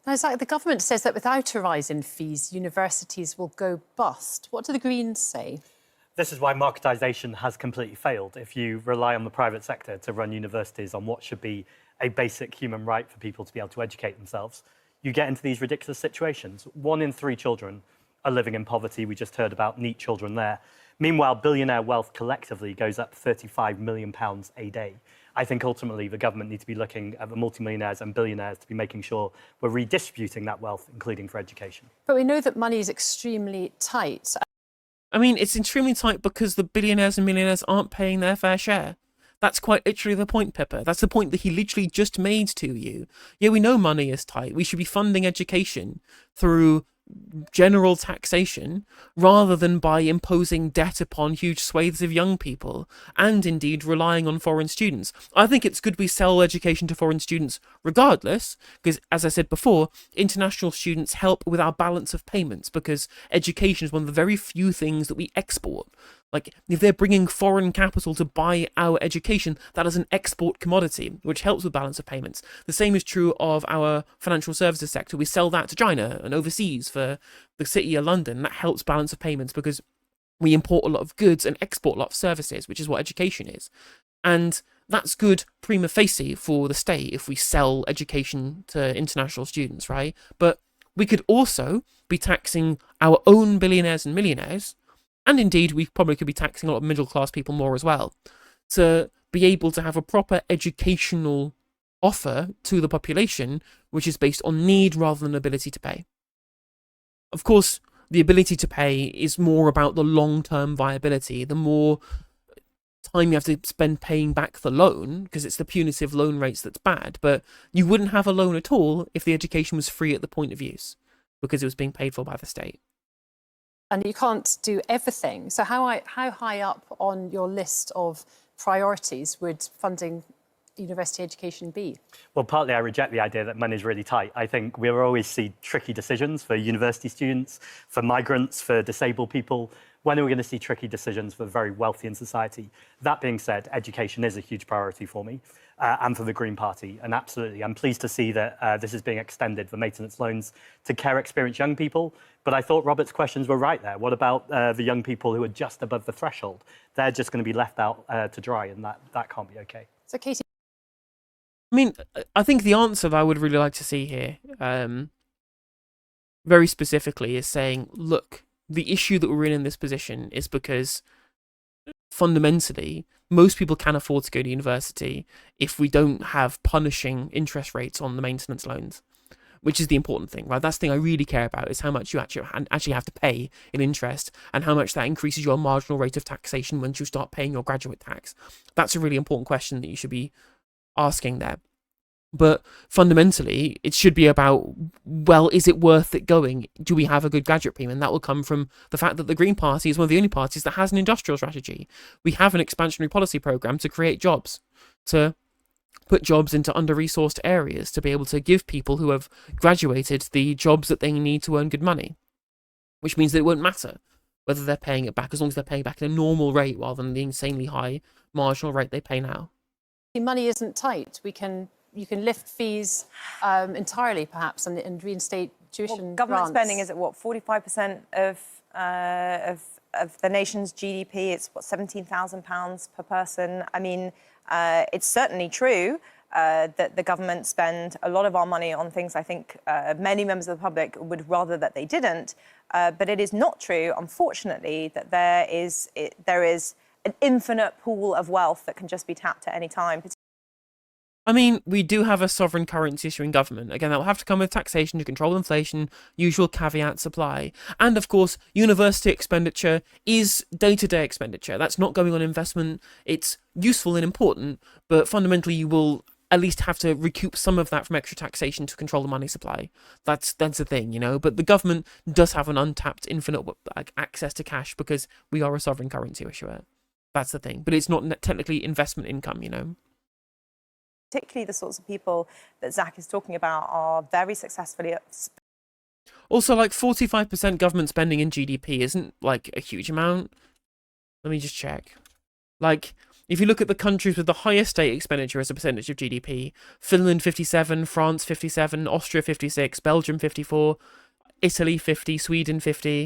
Now, Zack, the government says that without a rise in fees, universities will go bust. What do the Greens say? This is why marketisation has completely failed. If you rely on the private sector to run universities on what should be a basic human right for people to be able to educate themselves, you get into these ridiculous situations. 1 in 3 children are living in poverty. We just heard about neat children there. Meanwhile, billionaire wealth collectively goes up £35 million a day. I think ultimately the government needs to be looking at the multimillionaires and billionaires to be making sure we're redistributing that wealth, including for education. But we know that money is extremely tight. I mean, it's extremely tight because the billionaires and millionaires aren't paying their fair share. That's quite literally the point, Pippa. That's the point that he literally just made to you. Yeah, we know money is tight. We should be funding education through general taxation rather than by imposing debt upon huge swathes of young people and indeed relying on foreign students. I think it's good we sell education to foreign students regardless, because as I said before, international students help with our balance of payments because education is one of the very few things that we export. Like, if they're bringing foreign capital to buy our education, that is an export commodity, which helps with balance of payments. The same is true of our financial services sector. We sell that to China and overseas for the city of London. That helps balance of payments because we import a lot of goods and export a lot of services, which is what education is. And that's good prima facie for the state if we sell education to international students, right? But we could also be taxing our own billionaires and millionaires, and indeed, we probably could be taxing a lot of middle-class people more as well, to be able to have a proper educational offer to the population, which is based on need rather than ability to pay. Of course, the ability to pay is more about the long-term viability. The more time you have to spend paying back the loan, because it's the punitive loan rates that's bad, but you wouldn't have a loan at all if the education was free at the point of use, because it was being paid for by the state. And you can't do everything. So how high up on your list of priorities would funding university education be? Well, partly I reject the idea that money is really tight. I think we'll always see tricky decisions for university students, for migrants, for disabled people. When are we going to see tricky decisions for the very wealthy in society? That being said, education is a huge priority for me and for the Green Party. And absolutely, I'm pleased to see that this is being extended, the maintenance loans, to care experienced young people. But I thought Robert's questions were right there. What about the young people who are just above the threshold? They're just going to be left out to dry, and that can't be okay. So, Katie. I mean, I think the answer that I would really like to see here, very specifically, is saying, look, the issue that we're in this position is because fundamentally, most people can afford to go to university if we don't have punishing interest rates on the maintenance loans, which is the important thing, right? That's the thing I really care about, is how much you actually have to pay in interest and how much that increases your marginal rate of taxation once you start paying your graduate tax. That's a really important question that you should be asking there. But fundamentally, it should be about, well, is it worth it going? Do we have a good graduate payment? And that will come from the fact that the Green Party is one of the only parties that has an industrial strategy. We have an expansionary policy programme to create jobs, to put jobs into under-resourced areas, to be able to give people who have graduated the jobs that they need to earn good money, which means that it won't matter whether they're paying it back, as long as they're paying back at a normal rate rather than the insanely high marginal rate they pay now. Money isn't tight. You can lift fees entirely, perhaps, and reinstate tuition government grants. spending is at what, 45% of the nation's GDP. It's what, £17,000 per person. I mean, it's certainly true that the government spend a lot of our money on things I think many members of the public would rather that they didn't. But it is not true, unfortunately, that there is an infinite pool of wealth that can just be tapped at any time. I mean, we do have a sovereign currency issuing government. Again, that will have to come with taxation to control inflation, usual caveat supply. And of course, university expenditure is day-to-day expenditure. That's not going on investment. It's useful and important, but fundamentally you will at least have to recoup some of that from extra taxation to control the money supply. That's the thing, you know. But the government does have an untapped, infinite access to cash because we are a sovereign currency issuer. That's the thing. But it's not technically investment income, you know. Particularly the sorts of people that Zack is talking about are very successfully... Also, like 45% government spending in GDP isn't like a huge amount. Let me just check. Like, If you look at the countries with the highest state expenditure as a percentage of GDP, Finland 57, France 57, Austria 56, Belgium 54, Italy 50, Sweden 50.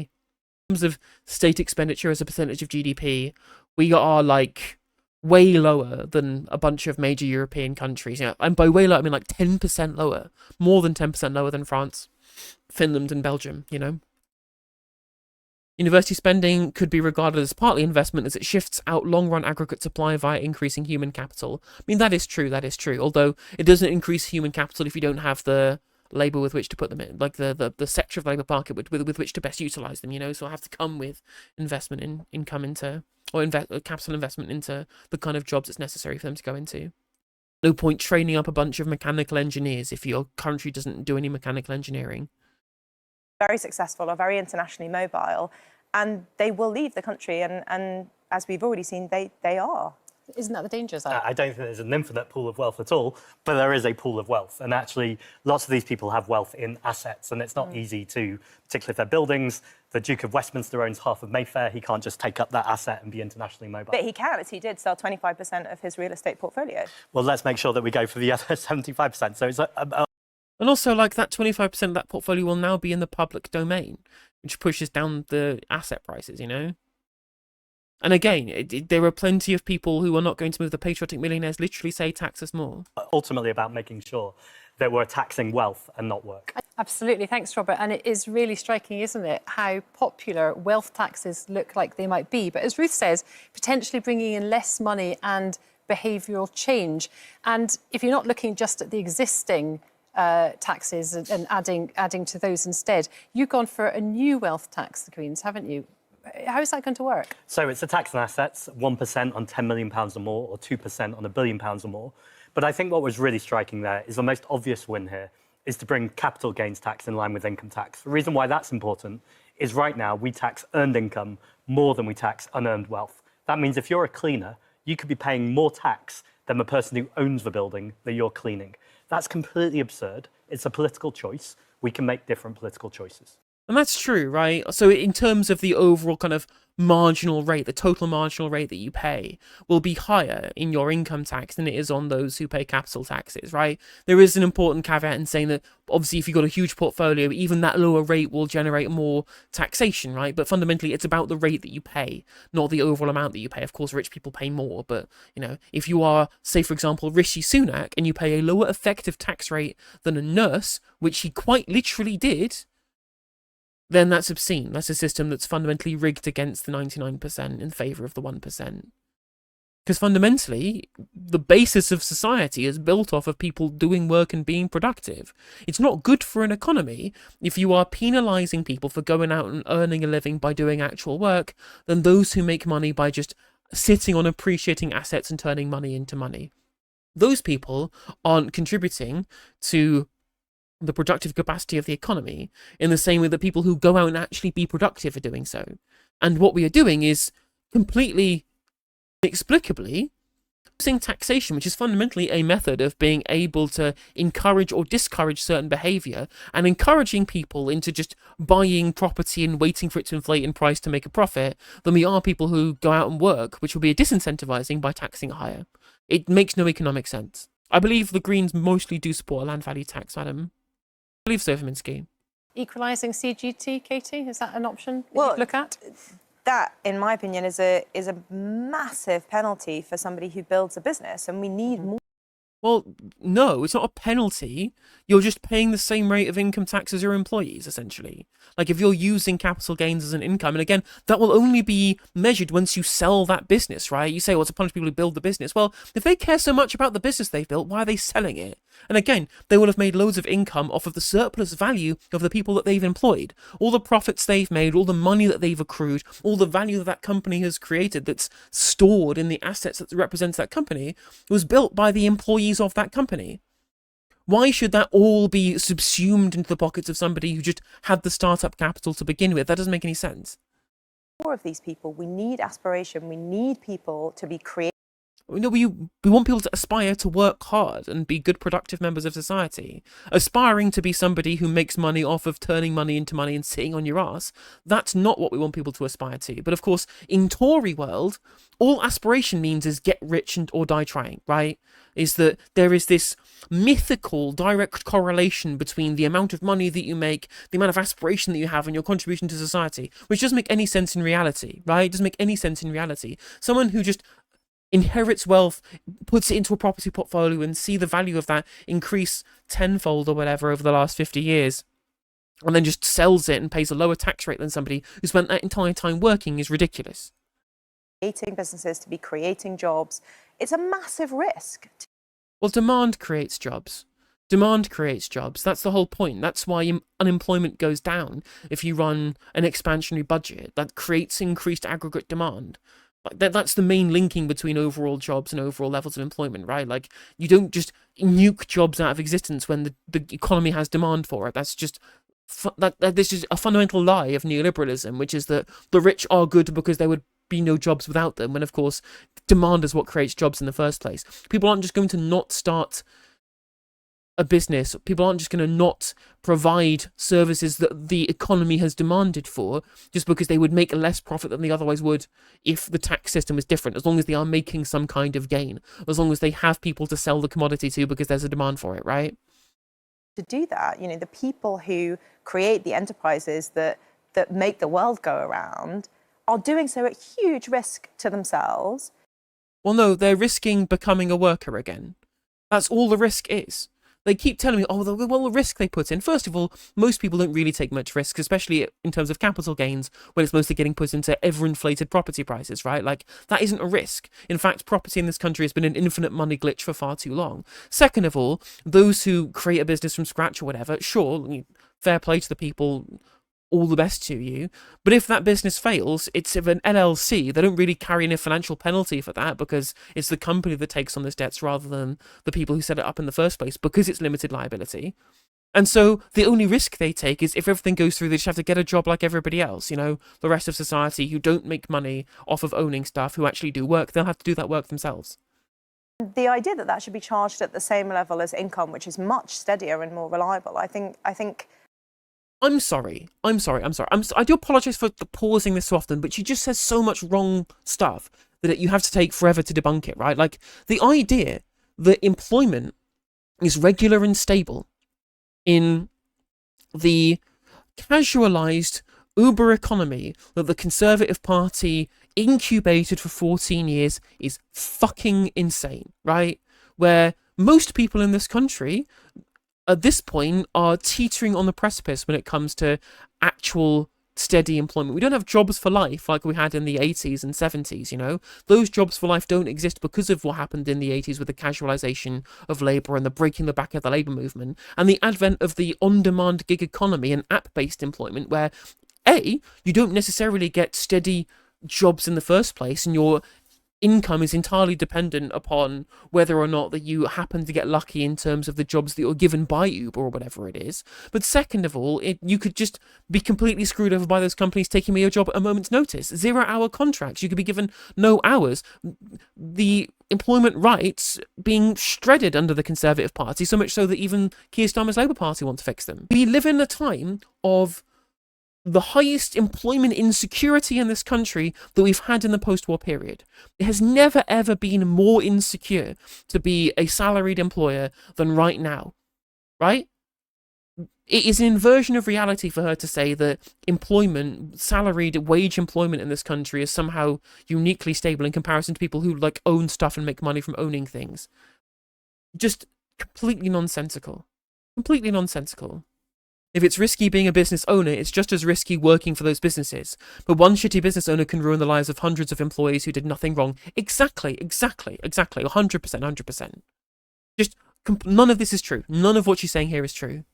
In terms of state expenditure as a percentage of GDP, we are like way lower than a bunch of major European countries. Yeah, and by way low, I mean like 10% lower, more than 10% lower than France, Finland, and Belgium, you know? University spending could be regarded as partly investment as it shifts out long-run aggregate supply via increasing human capital. I mean, that is true, although it doesn't increase human capital if you don't have the labour with which to put them in, like the sector of the labour market with which to best utilise them, you know, so it'll have to come with investment in income into, or capital investment into the kind of jobs it's necessary for them to go into. No point training up a bunch of mechanical engineers if your country doesn't do any mechanical engineering. Very successful, are very internationally mobile, and they will leave the country, and as we've already seen, they are. Isn't that the danger, Zack? I don't think there's an infinite pool of wealth at all, but there is a pool of wealth. And actually, lots of these people have wealth in assets, and it's not easy to, particularly if they're buildings. The Duke of Westminster owns half of Mayfair. He can't just take up that asset and be internationally mobile. But he can, as he did, sell 25% of his real estate portfolio. Well, let's make sure that we go for the other 75%. So it's And also, like, that 25% of that portfolio will now be in the public domain, which pushes down the asset prices, you know? And again, there are plenty of people who are not going to move. The patriotic millionaires literally say tax us more. ultimately about making sure that we're taxing wealth and not work. Absolutely. Thanks, Robert. And it is really striking, isn't it, how popular wealth taxes look like they might be. But as Ruth says, potentially bringing in less money and behavioural change. And if you're not looking just at the existing taxes and adding to those instead, you've gone for a new wealth tax, the Greens, haven't you? How is that going to work? So it's a tax on assets, 1% on £10 million or more, or 2% on £1 billion or more. But I think what was really striking there is the most obvious win here is to bring capital gains tax in line with income tax. The reason why that's important is right now we tax earned income more than we tax unearned wealth. That means if you're a cleaner, you could be paying more tax than the person who owns the building that you're cleaning. That's completely absurd. It's a political choice. We can make different political choices. And that's true, right? So in terms of the overall kind of marginal rate, the total marginal rate that you pay will be higher in your income tax than it is on those who pay capital taxes, right? There is an important caveat in saying that obviously if you've got a huge portfolio, even that lower rate will generate more taxation, right? But fundamentally it's about the rate that you pay, not the overall amount that you pay. Of course, rich people pay more, but you know, if you are, say for example, Rishi Sunak and you pay a lower effective tax rate than a nurse, which he quite literally did, then that's obscene. That's a system that's fundamentally rigged against the 99% in favour of the 1%. Because fundamentally, the basis of society is built off of people doing work and being productive. It's not good for an economy if you are penalising people for going out and earning a living by doing actual work than those who make money by just sitting on appreciating assets and turning money into money. Those people aren't contributing to the productive capacity of the economy in the same way that people who go out and actually be productive are doing so. And what we are doing is completely inexplicably using taxation, which is fundamentally a method of being able to encourage or discourage certain behaviour and encouraging people into just buying property and waiting for it to inflate in price to make a profit, than we are people who go out and work, which will be disincentivizing by taxing higher. It makes no economic sense. I believe the Greens mostly do support a land value tax, madam. I believe so, Minsky. Equalising CGT, Katie, is that an option Well, you'd look at? That, in my opinion, is a massive penalty for somebody who builds a business, and we need more. Well, no, it's not a penalty. You're just paying the same rate of income tax as your employees, essentially. Like, if you're using capital gains as an income, and again, that will only be measured once you sell that business, right? You say, well, it's a punish people who build the business. Well, if they care so much about the business they've built, why are they selling it? And again, they will have made loads of income off of the surplus value of the people that they've employed. All the profits they've made, all the money that they've accrued, all the value that that company has created that's stored in the assets that represents that company was built by the employees of that company. Why should that all be subsumed into the pockets of somebody who just had the startup capital to begin with? That doesn't make any sense. More of these people. We need aspiration. We need people to be creative. No, we want people to aspire to work hard and be good, productive members of society. Aspiring to be somebody who makes money off of turning money into money and sitting on your ass, that's not what we want people to aspire to. But of course, in Tory world, all aspiration means is get rich or die trying, right? Is that there is this mythical direct correlation between the amount of money that you make, the amount of aspiration that you have, and your contribution to society, which doesn't make any sense in reality, right? It doesn't make any sense in reality. Someone who just inherits wealth, puts it into a property portfolio and see the value of that increase tenfold or whatever over the last 50 years, and then just sells it and pays a lower tax rate than somebody who spent that entire time working is ridiculous. Creating businesses, to be creating jobs, it's a massive risk. Well, demand creates jobs. Demand creates jobs. That's the whole point. That's why unemployment goes down if you run an expansionary budget. That creates increased aggregate demand. Like that's the main linking between overall jobs and overall levels of employment, right? Like, you don't just nuke jobs out of existence when the economy has demand for it. That's just this is a fundamental lie of neoliberalism, which is that the rich are good because there would be no jobs without them, when of course demand is what creates jobs in the first place. People aren't just going to not start a business. People aren't just going to not provide services that the economy has demanded for just because they would make less profit than they otherwise would if the tax system was different, as long as they are making some kind of gain, as long as they have people to sell the commodity to because there's a demand for it, right? To do that, the people who create the enterprises that make the world go around are doing so at huge risk to themselves. Well, no, they're risking becoming a worker again. That's all the risk is. They keep telling me, oh, well, the risk they put in. First of all, most people don't really take much risk, especially in terms of capital gains, when it's mostly getting put into ever-inflated property prices, right? Like, that isn't a risk. In fact, property in this country has been an infinite money glitch for far too long. Second of all, those who create a business from scratch or whatever, sure, fair play to the people, all the best to you. But if that business fails, it's of an LLC. They don't really carry any financial penalty for that because it's the company that takes on those debts rather than the people who set it up in the first place, because it's limited liability. And so the only risk they take is if everything goes through, they just have to get a job like everybody else, the rest of society who don't make money off of owning stuff, who actually do work. They'll have to do that work themselves. The idea that that should be charged at the same level as income, which is much steadier and more reliable, I think I'm sorry. I do apologise for pausing this so often, but she just says so much wrong stuff that you have to take forever to debunk it, right? Like, the idea that employment is regular and stable in the casualised Uber economy that the Conservative Party incubated for 14 years is fucking insane, right? Where most people in this country at this point are teetering on the precipice when it comes to actual steady employment. We don't have jobs for life like we had in the 80s and 70s, Those jobs for life don't exist because of what happened in the 80s with the casualisation of labour and the breaking the back of the labour movement and the advent of the on-demand gig economy and app-based employment where, A, you don't necessarily get steady jobs in the first place and your income is entirely dependent upon whether or not that you happen to get lucky in terms of the jobs that you're given by Uber or whatever it is. But second of all, you could just be completely screwed over by those companies taking away your job at a moment's notice. 0-hour contracts. You could be given no hours. The employment rights being shredded under the Conservative Party, so much so that even Keir Starmer's Labour Party want to fix them. We live in a time of the highest employment insecurity in this country that we've had in the post-war period. It has never, ever been more insecure to be a salaried employer than right now, right? It is an inversion of reality for her to say that employment, salaried wage employment in this country is somehow uniquely stable in comparison to people who own stuff and make money from owning things. Just completely nonsensical. Completely nonsensical. If it's risky being a business owner, it's just as risky working for those businesses. But one shitty business owner can ruin the lives of hundreds of employees who did nothing wrong. Exactly. 100%. Just, none of this is true. None of what she's saying here is true.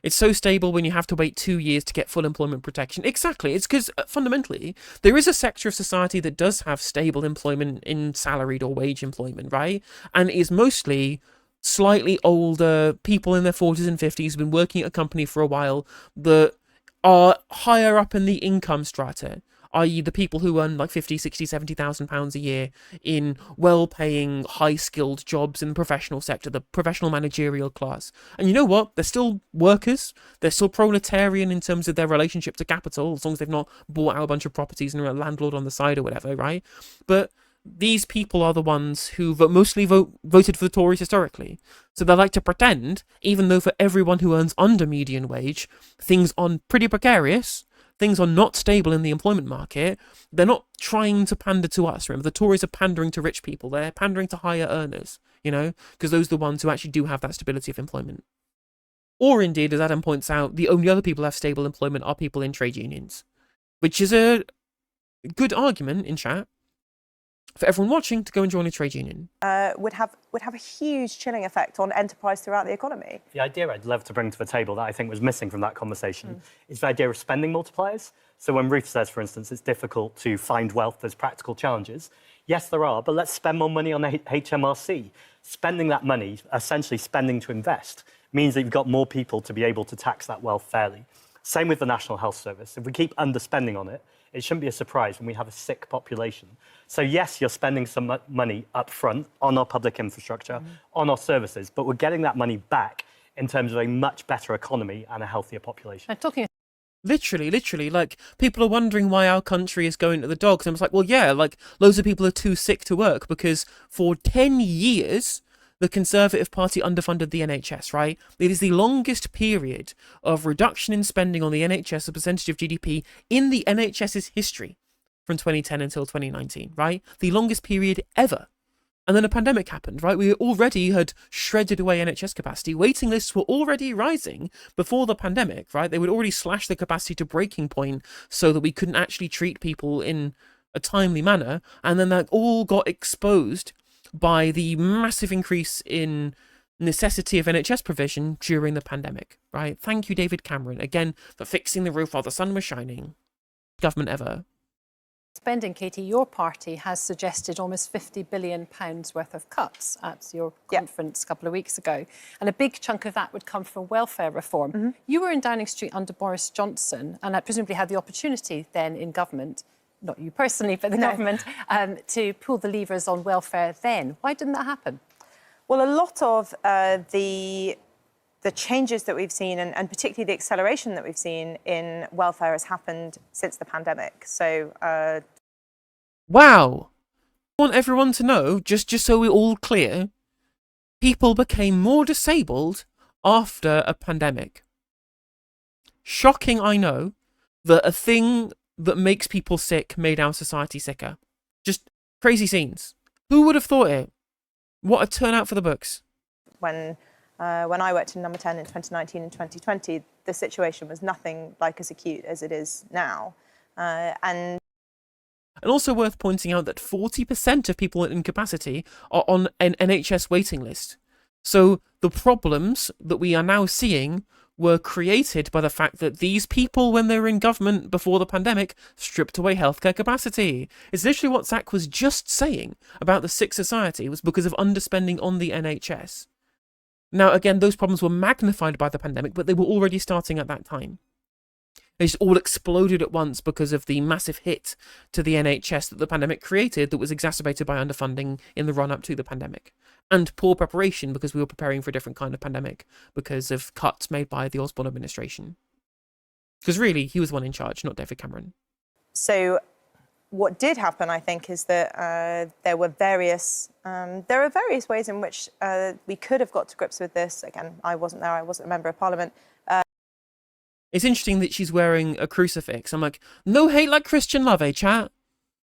It's so stable when you have to wait 2 years to get full employment protection. Exactly. It's because, fundamentally, there is a sector of society that does have stable employment in salaried or wage employment, right? And is mostly slightly older people in their 40s and 50s who've been working at a company for a while that are higher up in the income strata, i.e. the people who earn like 50, 60, 70,000 pounds a year in well-paying, high-skilled jobs in the professional sector, the professional managerial class. And you know what? They're still workers. They're still proletarian in terms of their relationship to capital, as long as they've not bought out a bunch of properties and are a landlord on the side or whatever, right? But these people are the ones who mostly voted for the Tories historically. So they like to pretend, even though for everyone who earns under median wage, things are pretty precarious, things are not stable in the employment market, they're not trying to pander to us. Remember, the Tories are pandering to rich people. They're pandering to higher earners, you know, because those are the ones who actually do have that stability of employment. Or indeed, as Adam points out, the only other people who have stable employment are people in trade unions, which is a good argument in chat for everyone watching to go and join a trade union. Would have a huge chilling effect on enterprise throughout the economy. The idea I'd love to bring to the table that I think was missing from that conversation is the idea of spending multipliers. So when Ruth says, for instance, it's difficult to find wealth, there's practical challenges. Yes, there are, but let's spend more money on HMRC. Spending that money, essentially spending to invest, means that you've got more people to be able to tax that wealth fairly. Same with the National Health Service. If we keep underspending on it, it shouldn't be a surprise when we have a sick population. So yes, you're spending some money up front on our public infrastructure, on our services, but we're getting that money back in terms of a much better economy and a healthier population. I'm talking. Literally, like, people are wondering why our country is going to the dogs. And it's like, well, yeah, like, loads of people are too sick to work because for 10 years, the Conservative Party underfunded the NHS, right? It is the longest period of reduction in spending on the NHS as a percentage of GDP in the NHS's history from 2010 until 2019, right? The longest period ever. And then a pandemic happened, right? We already had shredded away NHS capacity. Waiting lists were already rising before the pandemic, right? They would already slash the capacity to breaking point so that we couldn't actually treat people in a timely manner. And then that all got exposed by the massive increase in necessity of NHS provision during the pandemic, right? Thank you, David Cameron, again, for fixing the roof while the sun was shining. Government ever. Spending, Katie, your party has suggested almost £50 billion worth of cuts at your conference a couple of weeks ago. And a big chunk of that would come from welfare reform. You were in Downing Street under Boris Johnson, and I presumably had the opportunity then in government, not you personally, but the government, to pull the levers on welfare then. Why didn't that happen? Well, a lot of the changes that we've seen, and particularly the acceleration that we've seen in welfare, has happened since the pandemic. So, wow! I want everyone to know, just so we're all clear, people became more disabled after a pandemic. Shocking, I know, that a thing that makes people sick made our society sicker. Just crazy scenes. Who would have thought it? What a turnout for the books. When I worked in Number 10 in 2019 and 2020, the situation was nothing like as acute as it is now. And also worth pointing out that 40% of people in incapacity are on an NHS waiting list. So the problems that we are now seeing were created by the fact that these people, when they were in government before the pandemic, stripped away healthcare capacity. It's literally what Zack was just saying about the sick society was because of underspending on the NHS. Now, again, those problems were magnified by the pandemic, but they were already starting at that time. They just all exploded at once because of the massive hit to the NHS that the pandemic created that was exacerbated by underfunding in the run-up to the pandemic. And poor preparation because we were preparing for a different kind of pandemic because of cuts made by the Osborne administration. Because really, he was the one in charge, not David Cameron. So what did happen, I think, is that there are various ways in which we could have got to grips with this. Again, I wasn't there. I wasn't a member of Parliament. It's interesting that she's wearing a crucifix. I'm like, no hate like Christian love, eh, chat?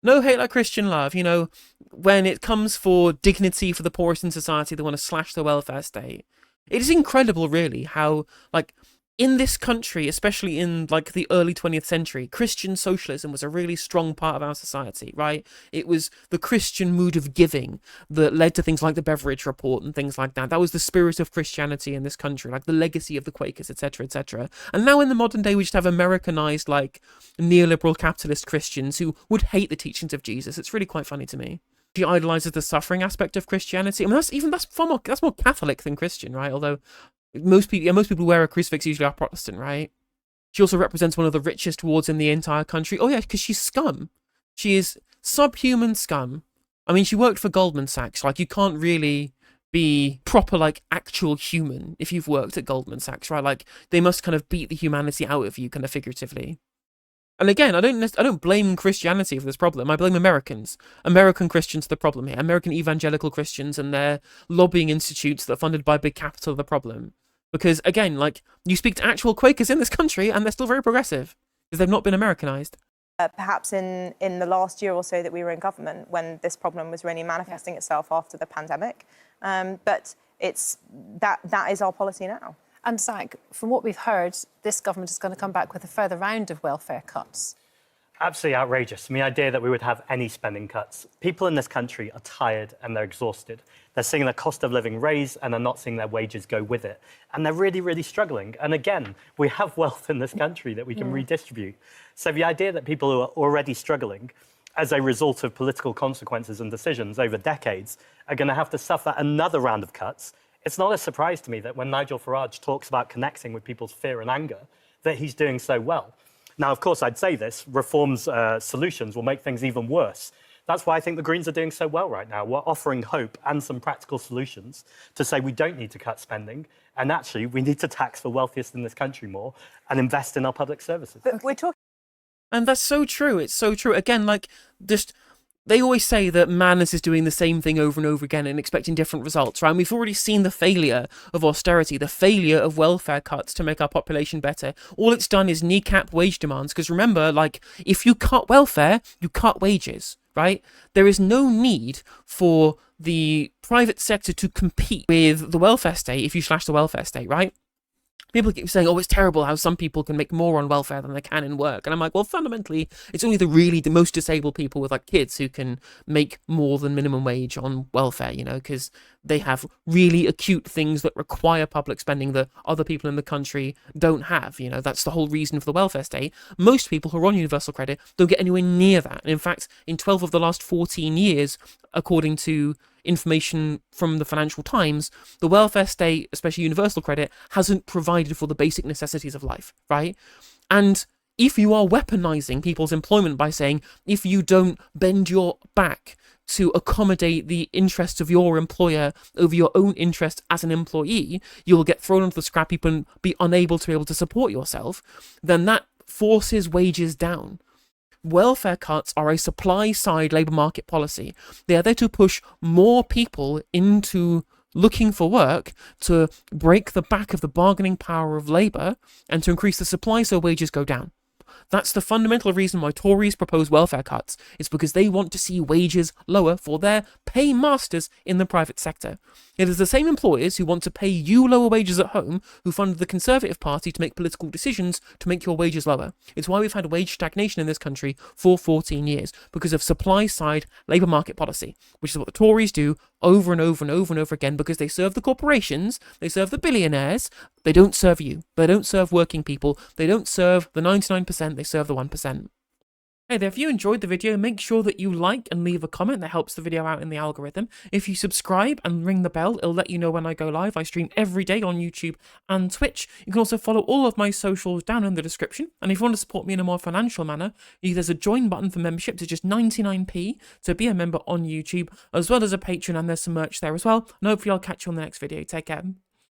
No hate like Christian love. You know, when it comes for dignity for the poorest in society, they want to slash the welfare state. It is incredible, really, how, like, in this country, especially in, like, the early 20th century, Christian socialism was a really strong part of our society, right? It was the Christian mood of giving that led to things like the Beveridge Report and things like that. That was the spirit of Christianity in this country, like the legacy of the Quakers, etc., etc. And now in the modern day, we just have Americanized, like, neoliberal capitalist Christians who would hate the teachings of Jesus. It's really quite funny to me. She idolizes the suffering aspect of Christianity. I mean, that's more Catholic than Christian, right? Although most people who wear a crucifix usually are Protestant, right? She also represents one of the richest wards in the entire country. Oh yeah, because she's scum. She is subhuman scum. I mean, she worked for Goldman Sachs. Like, you can't really be proper, like, actual human if you've worked at Goldman Sachs, right? Like, they must kind of beat the humanity out of you, kind of figuratively. And again, I don't blame Christianity for this problem. I blame Americans. American Christians are the problem here. American evangelical Christians and their lobbying institutes that are funded by big capital are the problem. Because, again, like, you speak to actual Quakers in this country and they're still very progressive because they've not been Americanized. Perhaps in the last year or so that we were in government, when this problem was really manifesting itself after the pandemic. But that is our policy now. And Zack, from what we've heard, this government is going to come back with a further round of welfare cuts. Absolutely outrageous. The idea that we would have any spending cuts. People in this country are tired and they're exhausted. They're seeing their cost of living raise and they're not seeing their wages go with it. And they're really, really struggling. And again, we have wealth in this country that we can redistribute. So the idea that people who are already struggling as a result of political consequences and decisions over decades are going to have to suffer another round of cuts. It's not a surprise to me that when Nigel Farage talks about connecting with people's fear and anger, that he's doing so well. Now, of course, I'd say this, reforms solutions will make things even worse. That's why I think the Greens are doing so well right now. We're offering hope and some practical solutions to say we don't need to cut spending, and actually we need to tax the wealthiest in this country more and invest in our public services. But we're talking. And that's so true. It's so true. Again, like, just, they always say that madness is doing the same thing over and over again and expecting different results, right? And we've already seen the failure of austerity, the failure of welfare cuts to make our population better. All it's done is kneecap wage demands. Because remember, like, if you cut welfare, you cut wages, right? There is no need for the private sector to compete with the welfare state if you slash the welfare state, right? People keep saying, oh, it's terrible how some people can make more on welfare than they can in work. And I'm like, well, fundamentally, it's only the most disabled people with, like, kids who can make more than minimum wage on welfare, you know, because they have really acute things that require public spending that other people in the country don't have. You know, that's the whole reason for the welfare state. Most people who are on universal credit don't get anywhere near that. And in fact, in 12 of the last 14 years, according to information from the Financial Times, the welfare state, especially universal credit, hasn't provided for the basic necessities of life, right? And if you are weaponizing people's employment by saying, if you don't bend your back to accommodate the interests of your employer over your own interest as an employee, you'll get thrown onto the scrap heap and be unable to be able to support yourself, then that forces wages down. Welfare cuts are a supply-side labour market policy. They are there to push more people into looking for work, to break the back of the bargaining power of labour, and to increase the supply so wages go down. That's the fundamental reason why Tories propose welfare cuts. It's because they want to see wages lower for their paymasters in the private sector. It is the same employers who want to pay you lower wages at home who funded the Conservative Party to make political decisions to make your wages lower. It's why we've had wage stagnation in this country for 14 years, because of supply-side labour market policy, which is what the Tories do over and over and over and over again, because they serve the corporations, they serve the billionaires, they don't serve you. They don't serve working people. They don't serve the 99%, they serve the 1%. Hey there, if you enjoyed the video, make sure that you like and leave a comment. That helps the video out in the algorithm. If you subscribe and ring the bell, it'll let you know when I go live. I stream every day on YouTube and Twitch. You can also follow all of my socials down in the description. And if you want to support me in a more financial manner, there's a join button for membership. It's just 99p to be a member on YouTube, as well as a Patreon, and there's some merch there as well. And hopefully I'll catch you on the next video. Take care.